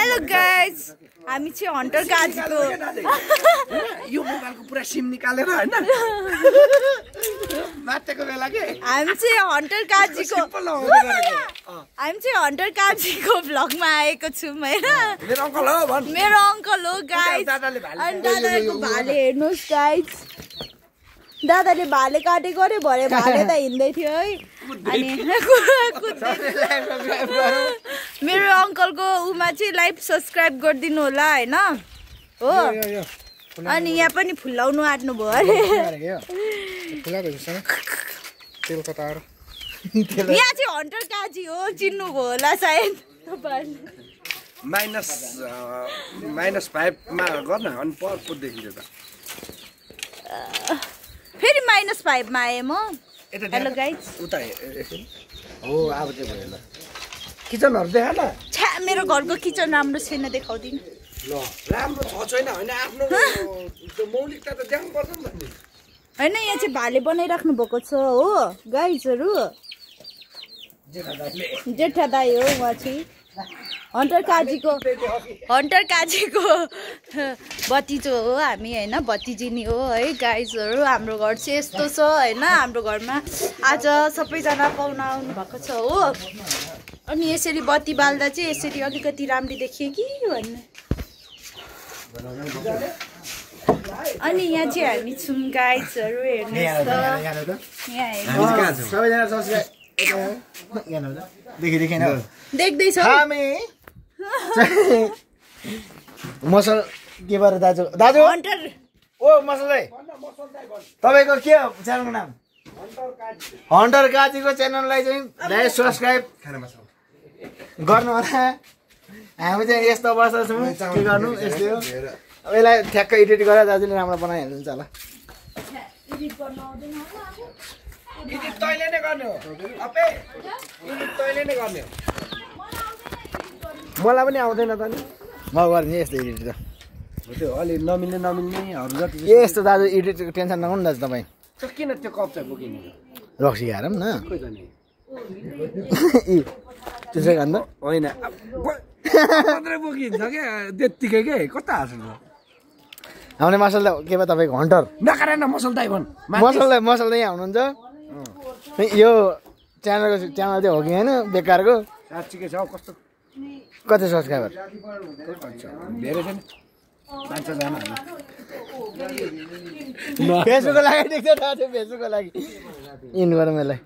hello guys हामी चाहिँ hunter काजीको यो मोबाइलको पुरा सिम निकालेर हैन माटेको बेला के हामी चाहिँ हन्टर काजीको भ्लगमा आएको छौं हैन मेरो अंकल हो भन् मेरो अंकल हो गाइस अनि दादाको भाले हेर्नुस् गाइस दादाले भाले काटेको रे भरे भाले त हिँड्दै थियो है अनि मेरो अंकलको उमा चाहिँ लाइभ सब्स्क्राइब गरिदिनु होला हैन हो अनि यहाँ पनि फुलाउनु आट्नु भयो अरे यहाँ चाहिँ हन्टर काजी हो चिन्नु भयो होला सायद -5 मा गर्न अनि पर्को देखियो त फेरि -5 मा आए म हेलो गाइस उता हो अब चाहिँ भयो ल किचनहरु देखा न छ्या मेरो घरको किचन राम्रो छैन देखाउदिन ल राम्रो छ छैन हैन आफ्नो त्यो मौलिकता त देखाउनु पर्छ नि त हैन यहाँ चाहिँ भाले बनाइराख्नु भएको छ हो गाइसहरु जेठा दाइ हो उहाँ चाहिँ हन्टर काजीको भतिजो हो हामी हैन भतिजिनी हो है गाइसहरु हाम्रो घर चाहिँ यस्तो छ हैन हाम्रो घरमा आज सबैजना पाहुना आउनु भएको छ हो अनि यसरी बत्ती बाल्दा चाहिँ यसरी अलिकति राम्ररी देखियो कि भन्ने अनि यहाँ चाहिँ हामी छौं गाइसहरु हेर्नुस् त यहाँ सबैजना सब्स्क्राइब देखिन देख्दै छ हामी मसल के भएर दाजु हन्टर ओ मसल दाइ तपाईको के हो च्यानलको नाम हन्टर काजीको च्यानललाई चाहिँ लाइक सब्स्क्राइब गर्नु होला हामी चाहिँ यस्तो अवस्था छौँ के गर्नु यस्तै हो अब यसलाई ठ्याक्क एडिट गरेर दाजुले राम्रो बनाइहाल्नुहुन्छ होला एडिट तैँले नै गर्ने हो अपे एडिट तैँले नै गर्ने हो मलाई पनि आउँदैन त नि म गर्ने यस्तो एडिट त त्यो अलि नमिल्नेहरू जति यस्तो दाजु एडिटको टेन्सन नगर्नु दाजु तपाईँ किन त्यो कप चाहिँ बोकिने रक्सी खाएर पनि न त्यसै खानु त होइन मात्रै बोकिन्छ क्या त्यत्तिकै के कता हाँस्नु आउने मसल दाइ के भयो तपाईँको हन्टर नकारेन मसल दाइ भन् मसल दाइ आउनुहुन्छ यो च्यानल चाहिँ हो कि होइन बेकारको साँच्चीकै छ कस्तो कति सब्स्क्राइबर धेरै छैन 500 जना फेसबुकको लागि देख्छ फेसबुकको लागि इन गरौँ यसलाई